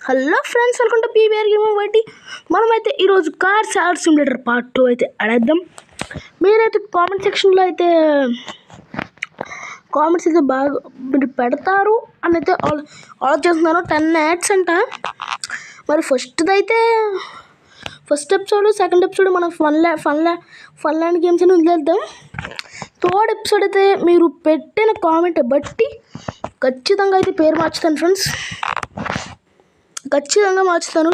Hello friends, welcome to PVR gaming. బట్టి మనమైతే ఈరోజు కార్ సార్ సిమ్యులేటర్ పార్ట్ 2 అయితే ఆడేద్దాం. మీరైతే కామెంట్ సెక్షన్లో అయితే కామెంట్స్ అయితే బాగా మీరు పెడతారు అని అయితే ఆలోచిస్తున్నాను. 10 యాడ్స్ అంట. మరి ఫస్ట్ ఎపిసోడ్, సెకండ్ ఎపిసోడ్ మనం ఫన్ ల్యాండ్ గేమ్స్ అని వదిలేద్దాం. థర్డ్ ఎపిసోడ్ అయితే మీరు పెట్టిన కామెంట్ బట్టి ఖచ్చితంగా అయితే పేరు మార్చుతాను ఫ్రెండ్స్. ఖచ్చితంగా మార్చుతాను.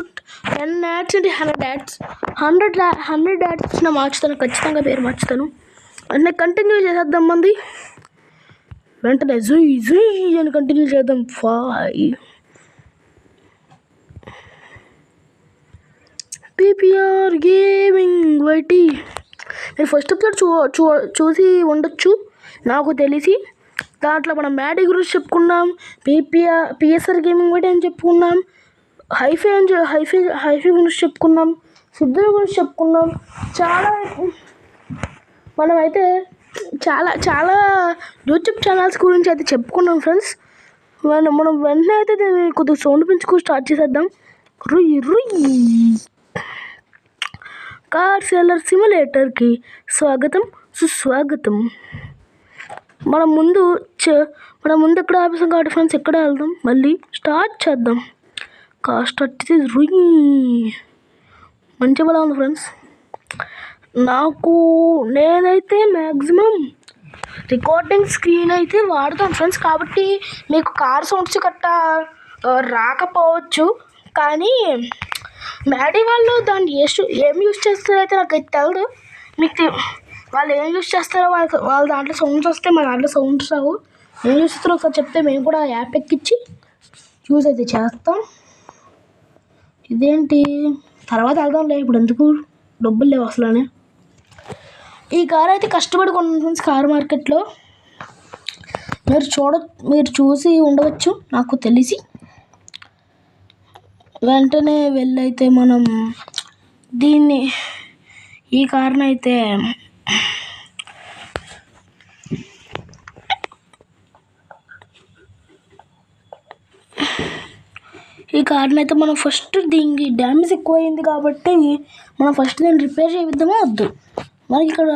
10 యాడ్స్ అంటే 100 యాడ్స్, 100 యాడ్స్ వచ్చినా మార్చుతాను. ఖచ్చితంగా పేరు మార్చుతాను. అంటే కంటిన్యూ చేసేద్దాం. మంది వెంటనే జుయ్ అని కంటిన్యూ చేద్దాం. పీపీఆర్ గేమింగ్ బట్టి నేను ఫస్ట్ ఎపిసోడ్ చూసి ఉండొచ్చు నాకు తెలిసి. దాంట్లో మనం మ్యాడీ గురించి చెప్పుకున్నాం, పిఎస్ఆర్ గేమింగ్ బట్టి అని చెప్పుకున్నాం, హైఫై గురించి చెప్పుకున్నాం, సిద్ధుల గురించి చెప్పుకున్నాం. మనమైతే చాలా యూట్యూబ్ ఛానల్స్ గురించి అయితే చెప్పుకున్నాం ఫ్రెండ్స్. మనం వెంటనే అయితే కొద్దిగా సౌండ్ పెంచుకొని స్టార్ట్ చేసేద్దాం. కార్ సేలర్ సిమ్యులేటర్కి స్వాగతం, సుస్వాగతం. మనం ముందు ఎక్కడ ఆపేసాం కాబట్టి ఫ్రెండ్స్ ఎక్కడ వెళ్దాం. మళ్ళీ స్టార్ట్ చేద్దాం. స్టార్ట్ చేసి మంచి బలం ఉంది ఫ్రెండ్స్. నేనైతే మ్యాక్సిమం రికార్డింగ్ స్క్రీన్ అయితే వాడతాను ఫ్రెండ్స్. కాబట్టి మీకు కార్ సౌండ్స్ గట్టా రాకపోవచ్చు. కానీ మ్యాడీ వాళ్ళు దాన్ని ఏం యూస్ చేస్తారో అయితే నాకు తెలియదు. మీకు వాళ్ళు ఏం యూస్ చేస్తారో వాళ్ళ దాంట్లో సౌండ్స్ వస్తే మా దాంట్లో సౌండ్స్ రావు. ఏం యూస్ చేస్తారో ఒకసారి చెప్తే మేము కూడా యాప్ ఎక్కించి యూజ్ అయితే చేస్తాం. ఇదేంటి తర్వాత వెళ్దాంలే, ఇప్పుడు ఎందుకు, డబ్బులు లేవు అసలు. ఈ కార్ అయితే కష్టపడి కొన్నాను ఫ్రెండ్స్ కార్ మార్కెట్లో. మీరు చూసి ఉండవచ్చు నాకు తెలిసి. వెంటనే వెళ్ళైతే మనం ఈ కార్ని అయితే మనం ఫస్ట్ దీనికి డ్యామేజ్ ఎక్కువైంది కాబట్టి మనం ఫస్ట్ దీన్ని రిపేర్ చేయిద్దామో వద్దు. మనకి ఇక్కడ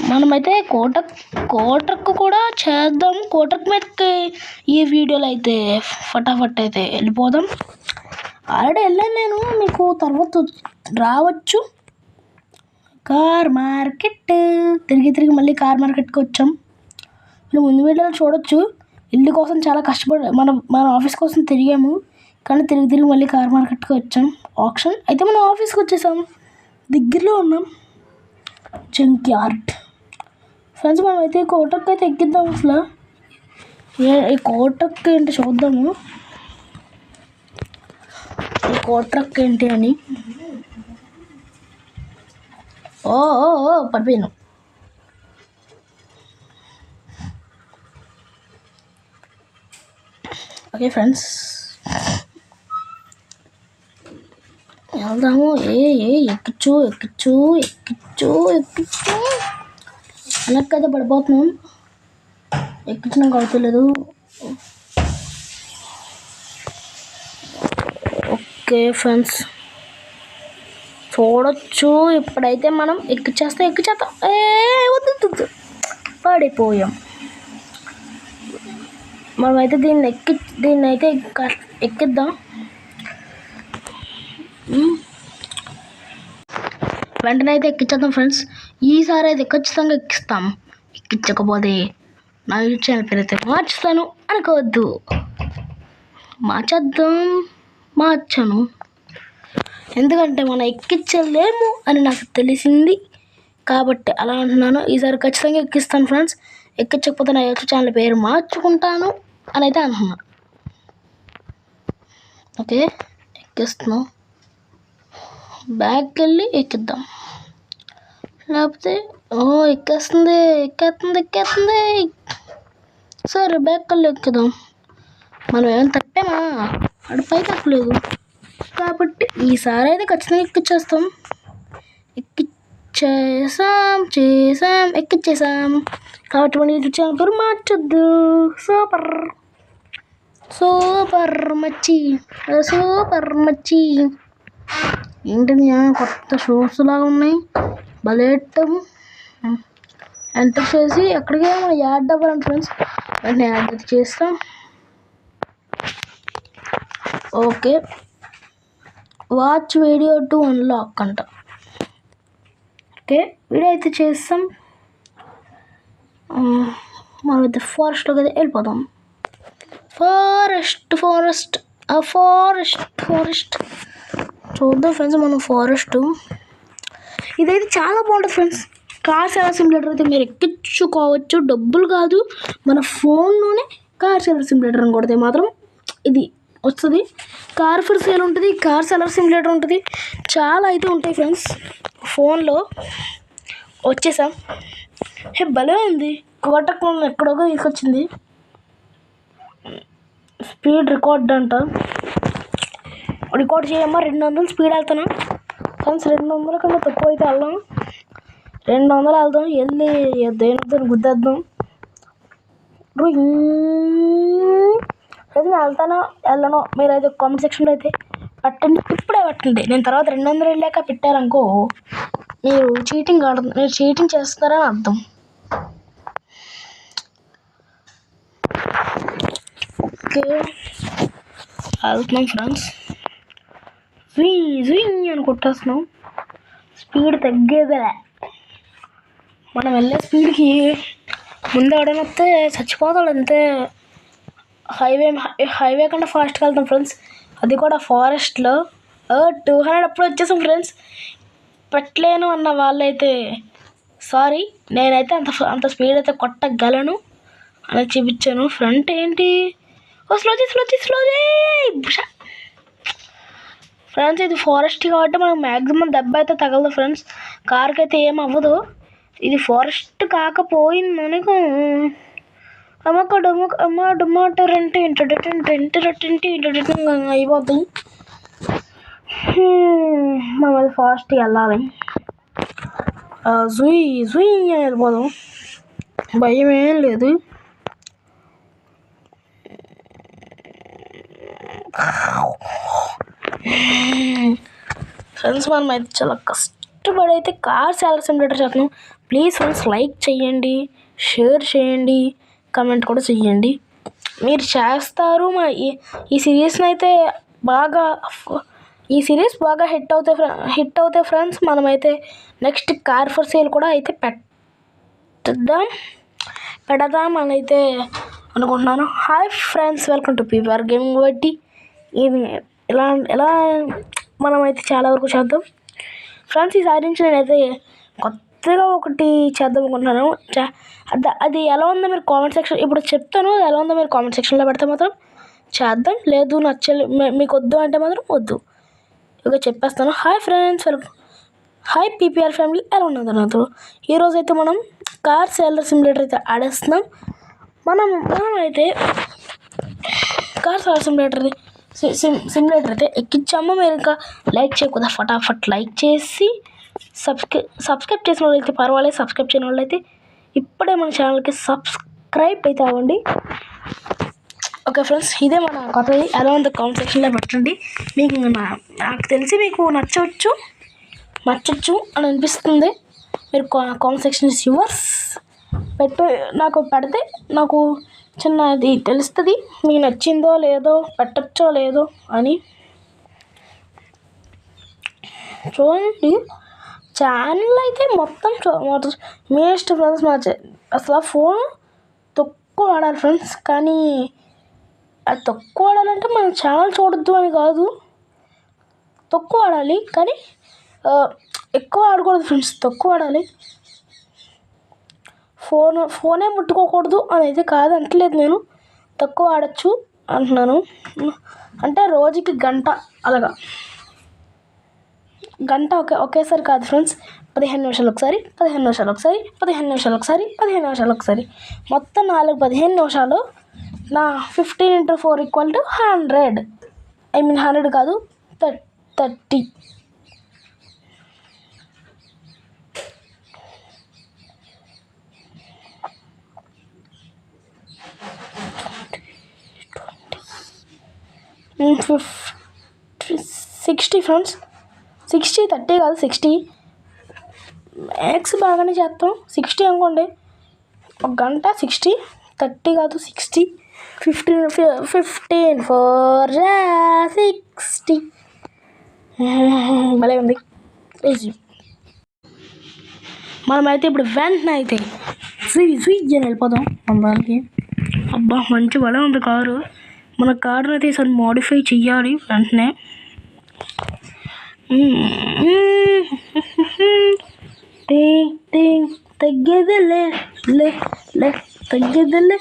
మనమైతే కోట్రక్ కూడా చేద్దాం. కోట్రక్ మీదకి ఈ వీడియోలో అయితే ఫటాఫట్ అయితే వెళ్ళిపోదాం. ఆల్రెడీ వెళ్ళాను నేను, మీకు తర్వాత రావచ్చు. కార్ మార్కెట్ తిరిగి మళ్ళీ కార్ మార్కెట్కి వచ్చాం. మనం ముందు వీడియోలో చూడొచ్చు. ఇల్లు కోసం చాలా కష్టపడి మన ఆఫీస్ కోసం తిరిగాము. కానీ తిరిగి మళ్ళీ కార్ మార్కెట్కి వచ్చాం. ఆప్షన్ అయితే మనం ఆఫీస్కి వచ్చేసాం. దగ్గరలో ఉన్నాం. Junk yard friends. మనం అయితే కోటక్ అయితే ఎక్కిద్దాం. అసలు ఈ కోటక్ ఏంటి చూద్దాము. ఈ కోట్రక్ ఏంటి అని. ఓ పడిపోయాను. ఓకే ఫ్రెండ్స్ వెళ్దాము. ఎక్కిచ్చు వెనక్కైతే పడిపోతున్నాం. ఎక్కించినాక అవుతలేదు. ఓకే ఫ్రెండ్స్ చూడొచ్చు. ఇప్పుడైతే మనం ఎక్కిచ్చేస్తాం. వద్దు పడిపోయాం. మనమైతే దీన్ని అయితే ఎక్కిద్దాం. వెంటనే అయితే ఎక్కించేద్దాం ఫ్రెండ్స్. ఈసారి అయితే ఖచ్చితంగా ఎక్కిస్తాం. ఎక్కించకపోతే నా యూట్యూబ్ ఛానల్ పేరు అయితే మార్చుతాను అనుకోవద్దు. మార్చాను. ఎందుకంటే మనం ఎక్కించలేము అని నాకు తెలిసింది కాబట్టి అలా అంటున్నాను. ఈసారి ఖచ్చితంగా ఎక్కిస్తాను ఫ్రెండ్స్. ఎక్కించకపోతే నా యూట్యూబ్ ఛానల్ పేరు మార్చుకుంటాను అని అయితే అంటున్నా. ఓకే ఎక్కిస్తున్నాం. బ్యాగ్కి వెళ్ళి ఎక్కిద్దాం. లేకపోతే ఎక్కేస్తుంది. సరే బ్యాగ్కి వెళ్ళి ఎక్కుదాం. మనం ఏమైనా తప్పామా? అటు పైకి ఎక్కలేదు కాబట్టి ఈసారి అయితే ఖచ్చితంగా ఎక్కిచ్చేస్తాం. ఎక్కిచ్చేసాం కాబట్టి మన యూట్యూబ్ ఛానల్ పేరు మార్చొద్దు. సూపర్. సూపర్ మచ్చి సూపర్ మచ్చి. ఏంటని కొత్త షూస్ లాగా ఉన్నాయి, బలెట్టం. ఎంటర్ చేసి ఎక్కడికి మనం యాడ్ అవ్వాలండి ఫ్రెండ్స్, వెంటనే యాడ్ అయితే చేస్తాం. Okay, watch video to unlock అంట. ఓకే, వీడియో అయితే చేస్తాం. మనమైతే ఫారెస్ట్లోకి అయితే వెళ్ళిపోదాం. ఫారెస్ట్ ఫారెస్ట్ ఫారెస్ట్ ఫారెస్ట్ చూద్దాం ఫ్రెండ్స్. మనం ఫారెస్ట్ ఇదైతే చాలా బాగుంటుంది ఫ్రెండ్స్. కార్ సేలర్ సిమ్యులేటర్ అయితే మీరు ఎక్కించుకోవచ్చు, డబ్బులు కాదు, మన ఫోన్లోనే కార్ సేలర్ సిమ్యులేటర్ అని కొడితే మాత్రం ఇది వస్తుంది. కార్ ఫర్ సేల్ ఉంటుంది, కార్ సేలర్ సిమ్యులేటర్ ఉంటుంది, చాలా అయితే ఉంటాయి ఫ్రెండ్స్. ఫోన్లో వచ్చేసాం. భలే ఉంది. కోటకు ఎక్కడోగా తీసుకొచ్చింది. స్పీడ్ రికార్డ్ అంట. రికార్డ్ చేయమ్మా. 200 స్పీడ్ వెళ్తాను ఫ్రెండ్స్. 200 కన్నా తక్కువ అయితే వెళ్దాం. 200 వెళ్దాం. వెళ్ళి దేని గుద్దేద్దాం. అయితే వెళ్తానో వెళ్ళనో మీరైతే కామెంట్ సెక్షన్లో అయితే పెట్టండి. ఇప్పుడే పెట్టండి. నేను తర్వాత 200 వెళ్ళాక పెట్టారనుకో మీరు చీటింగ్ చేస్తున్నారని అర్థం. ఓకే, వెళ్తున్నాం ఫ్రెండ్స్. స్వింగ్ అని కొట్టేస్తున్నాం. స్పీడ్ తగ్గేదే. మనం వెళ్ళే స్పీడ్కి ముందు ఎవడైనా వస్తే చచ్చిపోతాడు అంతే. హైవే కన్నా ఫాస్ట్గా వెళ్తాం ఫ్రెండ్స్. అది కూడా ఫారెస్ట్లో. 200 అప్పుడు వచ్చేసాం ఫ్రెండ్స్. పెట్టలేను అన్న వాళ్ళైతే సారీ, నేనైతే అంత స్పీడ్ అయితే కొట్టగలను అని చూపించాను. ఫ్రంట్ ఏంటి స్లోజీ ఫ్రెండ్స్. ఇది ఫారెస్ట్ కాబట్టి మనకు మ్యాక్సిమం దెబ్బ అయితే తగలదు ఫ్రెండ్స్. కార్కి అయితే ఏం అవ్వదు. ఇది ఫారెస్ట్ కాకపోయింది మనకు అయిపోతుంది. మనం అది ఫాస్ట్గా వెళ్ళాలి. జుయ్ వెళ్ళిపోదాం, భయం ఏం లేదు. ఫ్రెండ్స్ మనం అయితే చాలా కష్టపడి అయితే కార్ సేలర్ సిమ్యులేటర్ చేస్తున్నాం. ప్లీజ్ ఫ్రెండ్స్ లైక్ చేయండి, షేర్ చేయండి, కమెంట్ కూడా చేయండి. మీరు చేస్తారు. ఈ సిరీస్ని అయితే ఈ సిరీస్ బాగా హిట్ అవుతాయి ఫ్రెండ్స్. మనమైతే నెక్స్ట్ కార్ ఫర్ సేల్ కూడా అయితే పెడదాం అని అయితే అనుకుంటున్నాను. Hi friends, welcome to PVR gaming. బట్టి ఇది ఇలా మనమైతే చాలా వరకు చేద్దాం ఫ్రెండ్స్. ఈసారి నుంచి నేనైతే కొత్తగా ఒకటి చేద్దాం అనుకుంటున్నాను. అది ఎలా ఉందో మీరు కామెంట్ సెక్షన్ ఇప్పుడు చెప్తాను. అది ఎలా ఉందో మీరు కామెంట్ సెక్షన్లో పెడితే మాత్రం చేద్దాం. లేదు మీకు వద్దు అంటే మాత్రం వద్దు. ఇక చెప్పేస్తాను. Hi friends, welcome. Hi PPR family, ఎలా ఉన్నది నాతో? ఈరోజు అయితే మనం కార్ సేలర్ సిమ్యులేటర్ అయితే ఆడేస్తున్నాం. మనమైతే కార్ సేలర్ సిమ్యులేటర్ అయితే ఎక్కించాము. మీరు ఇంకా లైక్ చేయకూడదు, ఫటాఫట్ లైక్ చేసి సబ్స్క్రైబ్ చేసిన వాళ్ళు అయితే పర్వాలేదు. సబ్స్క్రైబ్ చేయని వాళ్ళు అయితే ఇప్పుడే మన ఛానల్కి సబ్స్క్రైబ్ అయితే అవ్వండి. ఓకే ఫ్రెండ్స్, ఇదే మన కొత్తది. ఎలా ఉందో కామెంట్ సెక్షన్లో పెట్టండి. మీకు నాకు తెలిసి మీకు నచ్చవచ్చు అని అనిపిస్తుంది. మీరు కామెంట్ సెక్షన్ ఇస్ యువర్స్. నాకు పెడితే నాకు చిన్నది తెలుస్తుంది మీకు నచ్చిందో లేదో, పెట్టచ్చో లేదో అని. చూడండి, ఛానల్ అయితే మొత్తం మీ ఇష్టం ఫ్రెండ్స్. అసలు ఫోన్ తక్కువ వాడాలి ఫ్రెండ్స్. కానీ అది తక్కువ వాడాలంటే మన ఛానల్ చూడొద్దు అని కాదు, తక్కువ వాడాలి. కానీ ఎక్కువ వాడకూడదు ఫ్రెండ్స్, తక్కువ వాడాలి. ఫోనే ముట్టుకోకూడదు అని అయితే కాదు అంటలేదు నేను. తక్కువ వాడచ్చు అంటున్నాను. అంటే రోజుకి గంట, అలాగా గంట ఒకేసారి కాదు ఫ్రెండ్స్. 15 నిమిషాలు ఒకసారి, 15 నిమిషాలు ఒకసారి, 15 నిమిషాలు ఒకసారి, 15 నిమిషాలు ఒకసారి, మొత్తం 15 నిమిషాలు. నా 15 × 4 = 100. 100 కాదు, 30. 60 ఫ్రెండ్స్, 60 30 కాదు 60. మ్యాథ్స్ బాగానే చేస్తాం. 60 అనుకోండి, ఒక గంట 60, 30 కాదు 60. 15 4 60. భలే ఉంది. మనమైతే ఇప్పుడు వెంటనే అయితే స్విచ్ అని వెళ్ళిపోదాం మన దానికి. అబ్బా మంచి భలే ఉంది కారు. మన కారుని అయితే ఈసారి మోడిఫై చెయ్యాలి వెంటనే. తగ్గేదేలే లే లే తగ్గేదేలే.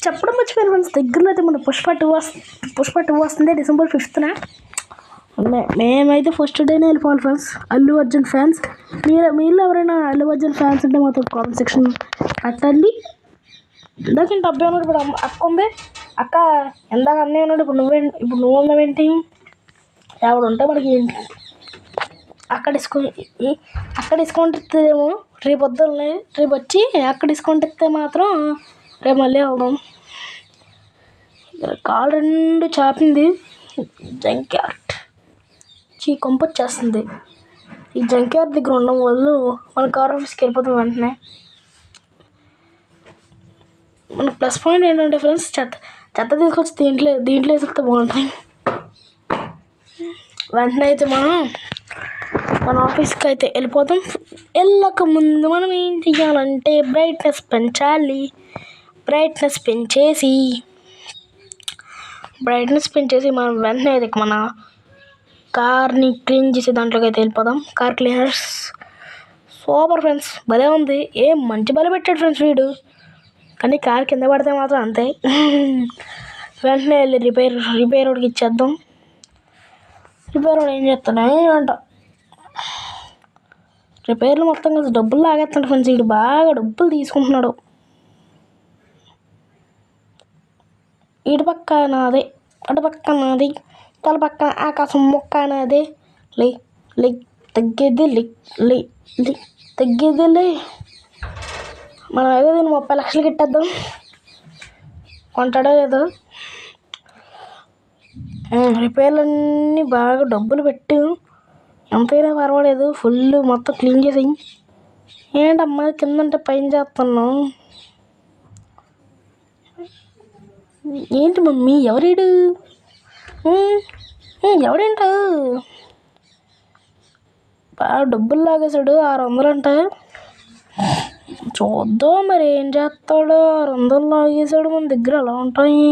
చెప్పడం మర్చిపోయాను ఫ్రెండ్స్, దగ్గరలో అయితే మన పుష్ప 2 వస్తుంది December 5th. మేమైతే ఫస్ట్ డేనే వెళ్ళిపోవాలి ఫ్రెండ్స్. అల్లు అర్జున్ ఫ్యాన్స్ మీరు ఎవరైనా అల్లు అర్జున్ ఫ్యాన్స్ ఉంటే మాత్రం కామెంట్ సెక్షన్ కట్టండి. ఇందాక ఇంత అబ్బాయి ఉన్నాడు, ఇప్పుడు అక్క ఉంది. అక్క ఎందాక అన్నయ్య ఉన్నాడు, ఇప్పుడు నువ్వు ఉన్నావేంటి? ఎవడు ఉంటే మనకి అక్కడ డిస్కౌంట్ ఇస్తుందేమో రేపు వచ్చి అక్కడ డిస్కౌంట్ ఇస్తే మాత్రం రేపు మళ్ళీ వెళ్దాం. కాలు 2 చాపింది. జంక్యార్డ్ కొంప వచ్చేస్తుంది. ఈ జంక్యార్డ్ దగ్గర ఉండడం వల్ల మన కార్ ఆఫీస్కి వెళ్ళిపోతాం వెంటనే. మన ప్లస్ పాయింట్ ఏంటంటే ఫ్రెండ్స్, చెత్త తీసుకొచ్చి దీంట్లో వేసిస్తే బాగుంటుంది. వెంటనే అయితే మన ఆఫీస్కి అయితే వెళ్ళిపోతాం. వెళ్ళక ముందు మనం ఏం చెయ్యాలంటే బ్రైట్నెస్ పెంచాలి. బ్రైట్నెస్ పెంచేసి మనం వెంటనే అయితే మన కార్ని క్లీన్ చేసి దాంట్లోకి అయితే వెళ్ళిపోదాం. కార్ క్లీనర్స్ సూపర్ ఫ్రెండ్స్, భలే ఉంది. మంచి భలే పెట్టాడు ఫ్రెండ్స్ వీడు, కానీ కార్ కింద పడితే మాత్రం అంతే. వెంటనే వెళ్ళి రిపేర్ వాడికి ఇచ్చేద్దాం. రిపేర్ వాడు ఏం చేస్తాడు అంట, రిపేర్లు మొత్తం కలిసి డబ్బులు లాగేస్తాడు ఫ్రెండ్స్. వీడు బాగా డబ్బులు తీసుకుంటున్నాడు. ఇటు పక్క నాదే, అటు పక్క నాది, తల పక్కన ఆకాశం మొక్క నాదే. లే తగ్గేది. మనం ఏదో దీన్ని 30 లక్షలు గిట్టేద్దాం. కొంటాడో ఏదో. రిపేర్లన్నీ బాగా డబ్బులు పెట్టి ఎంతైనా పర్వాలేదు, ఫుల్ మొత్తం క్లీన్ చేసి. ఏంటమ్మా కిందంటే పైన చేస్తున్నాం ఏంటి మమ్మీ? ఎవరీడు? ఎవడేంట బాగా డబ్బులు లాగేశాడు. 600 అంట. చూద్దాం మరి ఏం చేస్తాడో. 600 లాగేశాడు. మన దగ్గర అలా ఉంటాయి,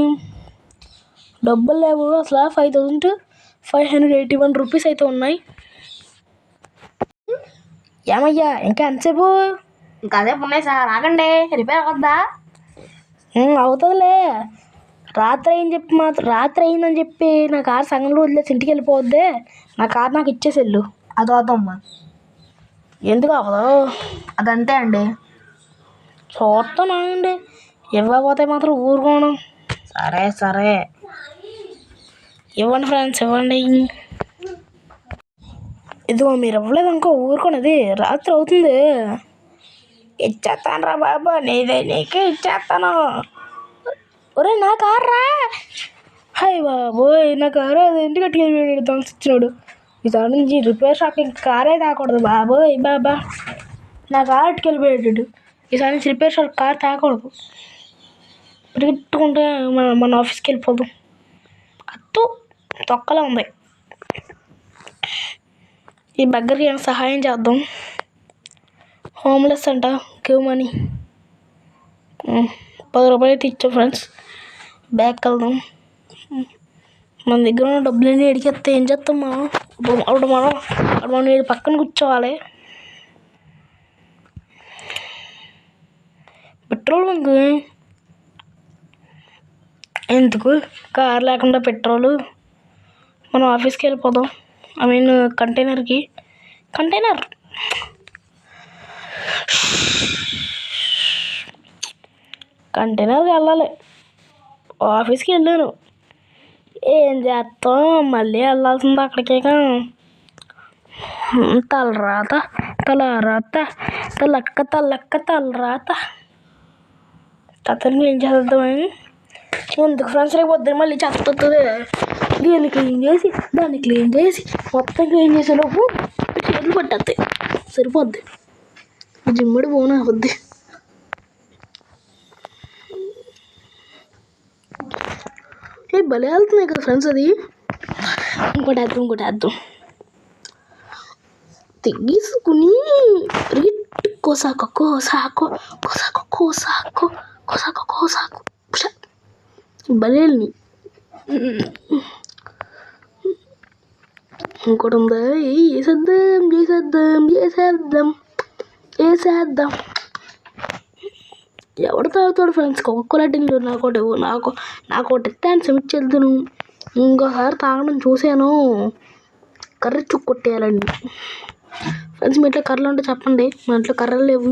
డబ్బులు లేవు అసలు. 5581 రూపీస్ అయితే ఉన్నాయి. ఏమయ్యా ఇంకా ఎంతసేపు? ఇంకా అదే ఉన్నాయి సార్, ఆగండి. రిపేర్ అవుద్దా? అవుతుందిలే. రాత్రి అయిందని చెప్పి నా కారు సగంలో వదిలేసి ఇంటికి వెళ్ళిపోవద్దే. నా కారు నాకు ఇచ్చేసి వెళ్ళు. అది అవుతామ్మా. ఎందుకు అవ్వదు? అదంతే అండి. చూస్తానండి, ఇవ్వకపోతే మాత్రం ఊరుకోను. సరే ఇవ్వండి ఫ్రెండ్స్, ఇవ్వండి. ఇదిగో మీరు ఇవ్వలేదు అనుకో ఊరుకోనది. రాత్రి అవుతుంది. ఇచ్చేస్తాను రా బాబా, నీకే ఇచ్చేస్తాను. ఒరే నా కారు రా. హాయ్ బాబోయ్, నా కారు అది ఇంటికి కట్టుకెళ్ళి దొంగసిచ్చినాడు. ఈసారి నుంచి రిపేర్ షాప్కి కారే తాకూడదు బాబోయ్. బాబా నా కారు అట్టుకెళ్ళిపోయాడు. ఈసారి నుంచి రిపేర్ షాప్ కారు తాకూడదు. పరిగెట్టుకుంటే మన ఆఫీస్కి వెళ్ళిపోదాం. అత్తు తొక్కలా ఉంది. ఈ దగ్గరికి ఏమైనా సహాయం చేద్దాం. హోమ్లెస్ అంట, గివ్ మనీ. 10 రూపాయలు అయితే ఇచ్చాం ఫ్రెండ్స్. బ్యాక్ వెళ్దాం. మన దగ్గర ఉన్న డబ్బులన్నీ ఎడికెత్తే ఏం చేస్తాం మనం? అప్పుడు మనం వీడి పక్కన కూర్చోవాలి. పెట్రోల్ బంక్ ఎందుకు? కార్ లేకుండా పెట్రోలు. మనం ఆఫీస్కి వెళ్ళిపోదాం. కంటైనర్కి వెళ్ళాలి. ఆఫీస్కి వెళ్ళాను, ఏం చేస్తాం, మళ్ళీ వెళ్ళాల్సింది అక్కడికే. తలరాత తలరాత అతనికి ఏం చేద్దామని. ఎందుకు ఫ్రెండ్స్ రేపు పొద్దున్న మళ్ళీ చెత్త వస్తుంది. దీన్ని క్లీన్ చేసి దాన్ని క్లీన్ చేసి మొత్తం క్లీన్ చేసేలోపు చేతులు పట్టేస్తాయి. సరిపోద్ది, జిమ్మడి పోనా వద్ది. భలే వెళ్తున్నాయి కదా ఫ్రెండ్స్. అది ఇంకోటి వేద్దాం తీసుకుని కోసాకు భలే. ఇంకోటి ఉందా? చేసేద్దాం. ఎవడు తాగుతాడు ఫ్రెండ్స్ కోకోకోలా టిన్లు? నాకు ఒకటి ఇస్తే అని క్షమించేద్దాను. ఇంకోసారి తాగడం చూసాను కర్రీ చుక్కొట్టేయాలండి. ఫ్రెండ్స్ మీ ఇంట్లో కర్రలు ఉంటే చెప్పండి, మా ఇంట్లో కర్రలు లేవు.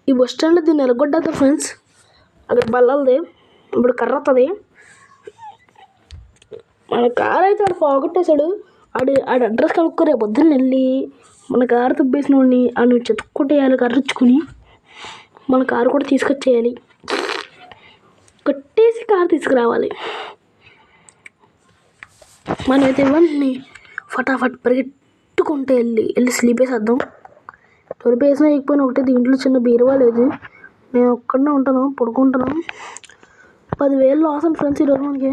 ఈ బస్ స్టాండ్లో దీన్ని ఎలగొడ్డద్దా ఫ్రెండ్స్? అక్కడ బల్లది ఇప్పుడు కర్ర వస్తుంది. మన కారు అయితే ఆడు పోగొట్టేశాడు. ఆడి అడ్రస్ కనుక్కో రేపు పొద్దున్న వెళ్ళి మన కారు తుబ్బేసిన వాడిని ఆడు చెతుక్కొట్టేయాలి. కర్రచ్చుకుని మన కారు కూడా తీసుకొచ్చేయాలి. కట్టేసి కారు తీసుకురావాలి. మనమైతే ఇవన్నీ ఫటాఫట్ పరిగెట్టుకుంటే వెళ్ళి స్లీప్ వేసేద్దాం. తొలిపి వేసినా వేయకపోయినా ఒకటే. దీంట్లో చిన్న బీరువా లేదు, నేను ఒక్కడనే ఉంటాను, పడుకుంటాను. 10,000 లాస్ అండి ఫ్రెండ్స్ ఈరోజు మనకి.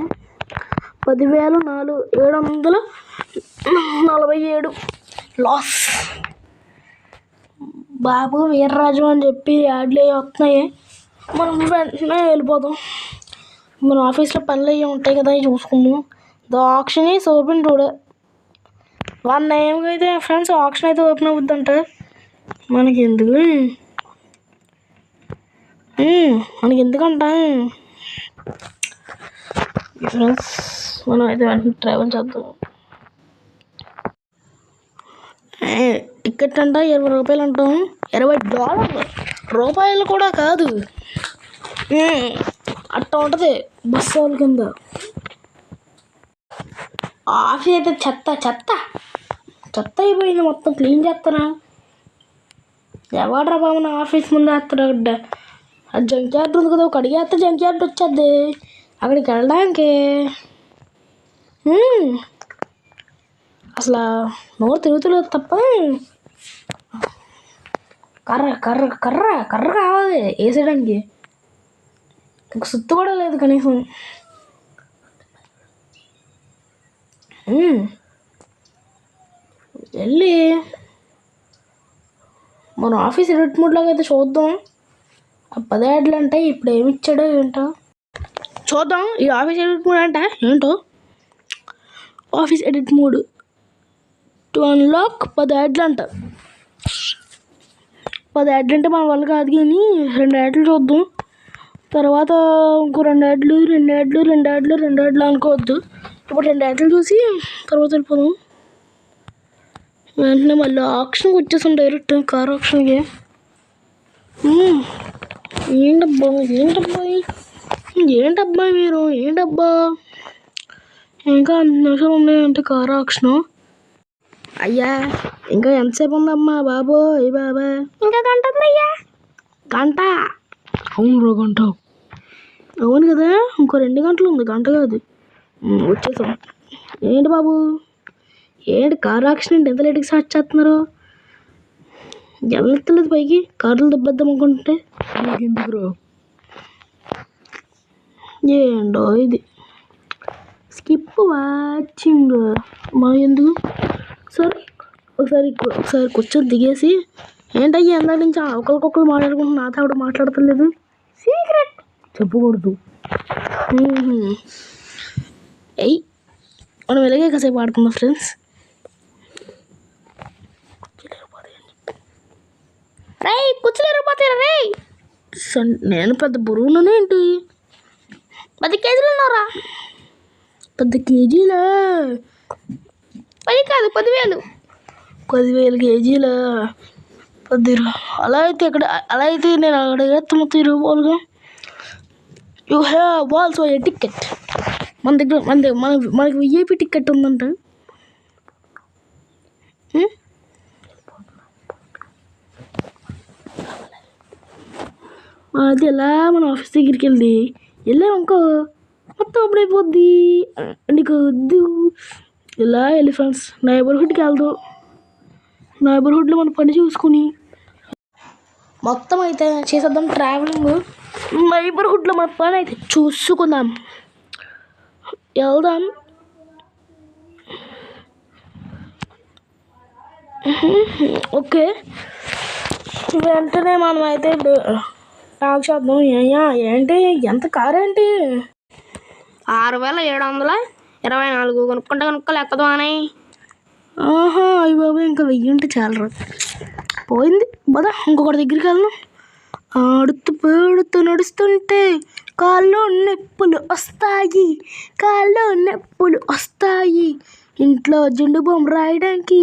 10,747 లాస్. బాబు వీర్రాజు అని చెప్పి యాడ్లు అవి వస్తున్నాయి. మనం వెంటనే వెళ్ళిపోదాం. మన ఆఫీస్లో పనులు అవి ఉంటాయి కదా, అవి చూసుకుందాం. Auction is open today. 1 AM అయితే ఫ్రెండ్స్ ఆక్షన్ అయితే ఓపెన్ అవుద్దంట. మనకి ఎందుకంట ఫ్రెండ్స్ మనం అయితే వెంటనే ట్రావెల్ చేద్దాం. టికెట్ అంట 20 రూపాయలు అంటాం. $20 రూపాయలు కూడా కాదు, అట్లా ఉంటుంది బస్సు వాళ్ళ కింద. ఆఫీస్ అయితే చెత్త అయిపోయింది. మొత్తం క్లీన్ చేస్తానా? ఎవడ్రా బాబు నా ఆఫీస్ ముందు వేస్తాడు? అది జంక్ యార్డ్ ఉంది కదా, ఒక అడిగేస్తే జంక్ యార్డ్ వచ్చేద్ది. అక్కడికి వెళ్ళడానికి అసలు నోరు తిరుగుతులేదు తప్ప కర్ర కావాలి వేసేయడానికి. ఒక సుత్తు కూడా లేదు కనీసం. వెళ్ళి మన ఆఫీస్ ఎడిట్ మోడ్లాగా అయితే చూద్దాం. ఆ 10 యాడ్లు అంటే ఇప్పుడు ఏమి ఇచ్చాడో ఏంటో చూద్దాం. ఈ ఆఫీస్ ఎడిట్ మోడ్ అంటే ఏంటో. Office edit mode to unlock 10 యాడ్లు అంట. 10 యాడ్లు అంటే మన వల్ల కాదు, కానీ 2 యాడ్లు చూద్దాం. తర్వాత ఇంకో 2 యాడ్లు అనుకోవద్దు. ఇప్పుడు 2 యాడ్లు చూసి తర్వాత వెళ్ళిపోదాం. వెంటనే మళ్ళీ ఆప్షన్కి వచ్చేసాం డైరెక్ట్ కార్ ఆప్షన్కి. ఏంటబ్బా మీరు ఏంటబ్బా ఇంకా 5 నిమిషాలు ఉన్నాయంటే కార్ ఆప్షను. అయ్యా ఇంకా ఎంతసేపు ఉందమ్మా బాబోయ్ బాబా? ఇంకా గంట ఉందయ్యా. గంట? అవును గంట. అవును కదా, ఇంకో 2 గంటలు ఉంది, గంట కాదు. వచ్చేసాం. ఏంటి బాబు, ఏంటి కార్ ఆక్షన్ ఏంటి ఎంత లేట్గా స్టార్ట్ చేస్తున్నారు? ఎల్లెత్తలేదు పైకి, కార్లు దెబ్బద్దాం అనుకుంటే. ఎందుకురా ఏంటో ఇది. స్కిప్ వాచింగ్ మా ఎందుకు? సరే ఒకసారి కూర్చొని దిగేసి ఏంటయ్యా ఎంత నుంచి ఒకరికొకరు మాట్లాడుకుంటున్నా, నాతో ఆవిడ మాట్లాడతలేదు. సీక్రెట్ చెప్పకూడదు. మనం ఇలాగే కాసేపు ఆడుకుందాం ఫ్రెండ్స్. కూర్చోలేకపోతారా రే? నేను పెద్ద బరువులోనే ఏంటి? 10 కేజీలు ఉన్నారా? 10 కేజీలా? 10 కాదు 10,000. 10,000 కేజీలా? 10 అలా అయితే నేను అక్కడ మొత్తం 20 రూపాయలుగా. You have also a ticket. మన దగ్గర మనకి విఐపి టికెట్ ఉందంట. అది ఎలా మన ఆఫీస్ దగ్గరికి వెళ్ళి వెళ్ళామనుకో మొత్తం అప్పుడైపోద్ది. నీకు వద్దు. ఇలా వెళ్ళి ఫ్రెండ్స్ నైబర్హుడ్కి వెళ్దాం. నైబర్హుడ్లో మన పని చూసుకుని మొత్తం అయితే చేసేద్దాం. ట్రావెలింగ్ నైబర్హుడ్లో మన పని అయితే చూసుకుందాం. వెళ్దాం. ఓకే, వెంటనే మనం అయితే ఇప్పుడు టాక్ చేద్దాం. ఏంటి ఎంత కారు ఏంటి? 6724 కొనుక్కుంటా లెక్కదు అని. అయ్యి బాబు, ఇంకా 1000 ఉంటే చాలరా. పోయింది బదా. ఇంకొకటి దగ్గరికి వెళ్దాం. ఆడుతూ పాడుతూ నడుస్తుంటే కాళ్ళు నొప్పులు వస్తాయి. ఇంట్లో జెండు బాంబు రాయడానికి